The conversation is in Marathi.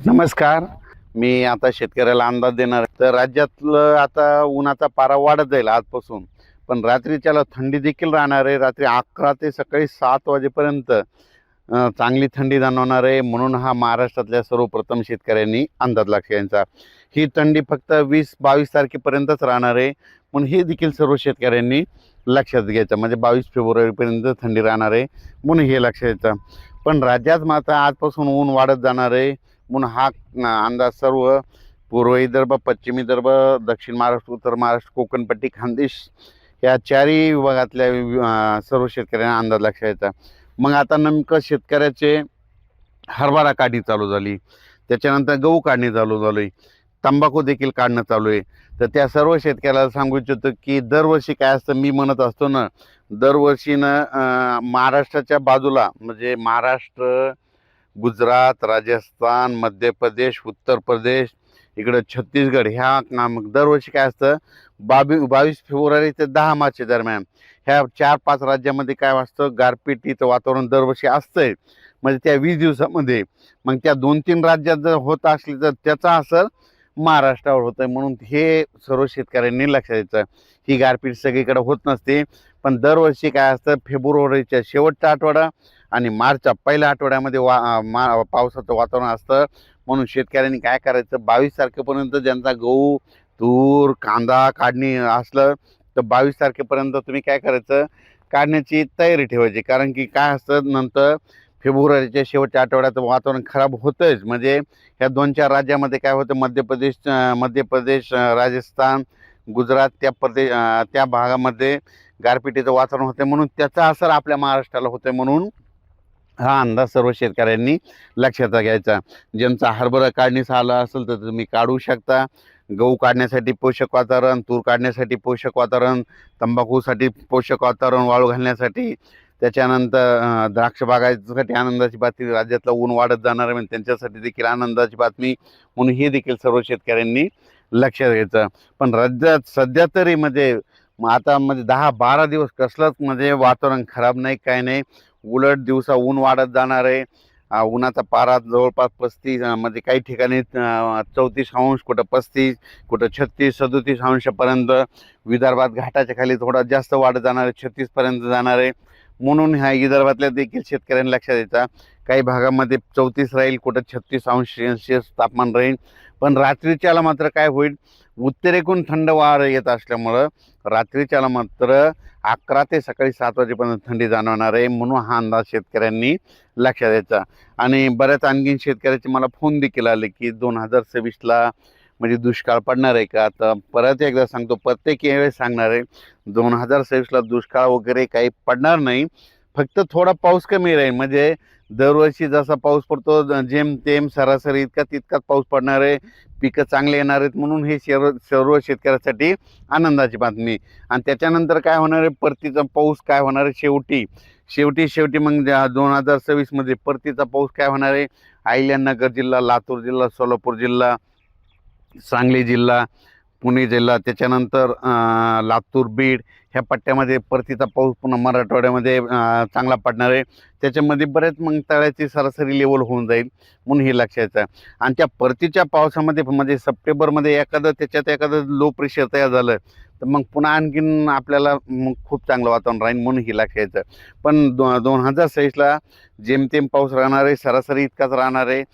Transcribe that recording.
नमस्कार. मी आता शेतकऱ्याला अंदाज देणार आहे. तर राज्यातलं आता उन्हाचा पारा वाढत जाईल आजपासून. पण रात्रीच्याला थंडी देखील राहणार आहे. रात्री 11 ते सकाळी 7 वाजेपर्यंत चांगली थंडी जाणवणार आहे. म्हणून हा महाराष्ट्रातल्या सर्वप्रथम शेतकऱ्यांनी अंदाज लक्षात. ही थंडी फक्त 20-22 तारखेपर्यंतच राहणार आहे. म्हणून हे देखील सर्व शेतकऱ्यांनी लक्षात घ्यायचं. म्हणजे 22 फेब्रुवारीपर्यंत थंडी राहणार आहे, म्हणून हे लक्षात घ्यायचं. पण राज्यात मात्र आजपासून ऊन वाढत जाणार आहे. म्हणून हा अंदाज सर्व पूर्व विदर्भ, पश्चिम विदर्भ, दक्षिण महाराष्ट्र, उत्तर महाराष्ट्र, कोकणपट्टी, खानदेश या चारही विभागातल्या सर्व शेतकऱ्यांना अंदाज लक्षात यायचा. मग आता नेमकं शेतकऱ्याचे हरभरा काढणी चालू झाली, त्याच्यानंतर गहू काढणी चालू झाली, तंबाखू देखील काढणं चालू आहे. तर त्या सर्व शेतकऱ्याला सांगू इच्छितो की दरवर्षी काय असतं, मी म्हणत असतो ना, दरवर्षी महाराष्ट्राच्या बाजूला म्हणजे महाराष्ट्र, गुजरात, राजस्थान, मध्य प्रदेश, उत्तर प्रदेश, इकडं छत्तीसगड ह्या दरवर्षी काय असतं, 22 फेब्रुवारी ते 10 मार्च दरम्यान ह्या 4-5 राज्यामध्ये काय असतं, गारपिटीचं वातावरण दरवर्षी असतंय. म्हणजे त्या 20 दिवसामध्ये मग त्या 2-3 राज्यात जर होत असली तर त्याचा असर महाराष्ट्रावर होतं आहे. म्हणून हे सर्व शेतकऱ्यांनी लक्षात द्यायचं. ही गारपीट सगळीकडे होत नसते, पण दरवर्षी काय असतं, फेब्रुवारीच्या शेवटचा आठवडा आणि मार्चच्या पहिल्या आठवड्यामध्ये पावसाचं वातावरण असतं. म्हणून शेतकऱ्यांनी काय करायचं, 22 तारखेपर्यंत ज्यांचा गहू, तूर, कांदा काढणी असलं तर 22 तारखेपर्यंत तुम्ही काय करायचं, काढण्याची तयारी ठेवायची. कारण की काय असतं, नंतर फेब्रुवारीच्या शेवटच्या आठवड्यात वातावरण खराब होतंच. म्हणजे ह्या 2-4 राज्यामध्ये काय होतं, मध्य प्रदेश, राजस्थान, गुजरात त्या भागामध्ये गारपिटीचं वातावरण होतं. म्हणून त्याचा असर आपल्या महाराष्ट्राला होतं. म्हणून हा अंदाज सर्व शेतकऱ्यांनी लक्षात घ्यायचा. ज्यांचा हरभरा काढणीचा आला असेल तर तुम्ही काढू शकता. गहू काढण्यासाठी पोषक वातावरण, तूर काढण्यासाठी पोषक वातावरण, तंबाखूसाठी पोषक वातावरण, वाळू घालण्यासाठी. त्याच्यानंतर द्राक्ष बागायतीसाठी आनंदाची बातमी, राज्यातलं ऊन वाढत जाणार आहे म्हणजे त्यांच्यासाठी देखील आनंदाची बातमी. म्हणून हे देखील सर्व शेतकऱ्यांनी लक्षात घ्यायचं. पण राज्यात सध्या तरी म्हणजे आता म्हणजे 10-12 दिवस कसलंच म्हणजे वातावरण खराब नाही, काय नाही. उलट दिवसा ऊन वाढत जाणार आहे. उन्हाचा पारा जवळपास 35 म्हणजे काही ठिकाणी 34 अंश, कुठं 35, कुठं 36-37 अंशापर्यंत. विदर्भात घाटाच्या खाली थोडा जास्त वाढत जाणार आहे, 36पर्यंत जाणार आहे. म्हणून ह्या विदर्भातल्या देखील शेतकऱ्यांनी लक्षात द्यायचा. काही भागामध्ये 34 राहील, कुठं 36 अंश सेल्सिअस तापमान राहील. पण रात्रीच्याला मात्र काय होईल, उत्तरेकडून थंड वार येत असल्यामुळं रात्रीच्याला मात्र 11 ते सकाळी 7 वाजेपर्यंत थंडी जाणवणार आहे. म्हणून हा अंदाज शेतकऱ्यांनी लक्षात द्यायचा. आणि बऱ्याच आणखीन शेतकऱ्याचे मला फोन देखील आले की 2026ला म्हणजे दुष्काळ पडणार आहे का. तर परत एकदा सांगतो, प्रत्येक वेळेस सांगणार आहे, 2026ला दुष्काळ वगैरे काही पडणार नाही. फक्त थोडा पाऊस कमी राहील. म्हणजे दरवर्षी जसा पाऊस पडतो जेमतेम सरासरी तितकाच पाऊस पडणार आहे. पिकं चांगले येणार आहेत. म्हणून हे सर्व शेतकऱ्यासाठी आनंदाची बातमी. आणि त्याच्यानंतर काय होणार आहे, परतीचा पाऊस काय होणार आहे, शेवटी मग 2026मध्ये परतीचा पाऊस काय होणार आहे, अहिल्यानगर जिल्हा, लातूर जिल्हा, सोलापूर जिल्हा, सांगली जिल्हा, पुणे जिल्हा, त्याच्यानंतर लातूर, बीड ह्या पट्ट्यामध्ये परतीचा पाऊस पुन्हा मराठवाड्यामध्ये चांगला पडणार आहे. त्याच्यामध्ये बरेच मग तळ्याची सरासरी लेवल होऊन जाईल. म्हणून हे लक्षात आहे. आणि त्या परतीच्या पावसामध्ये म्हणजे सप्टेंबरमध्ये त्याच्यात एखादं लो प्रेशर तयार झालं तर मग पुन्हा आणखीन आपल्याला मग खूप चांगलं वातावरण राहील. म्हणून हे लक्षात. पण 2026ला जेमतेम पाऊस राहणार आहे, सरासरी इतकाच राहणार आहे.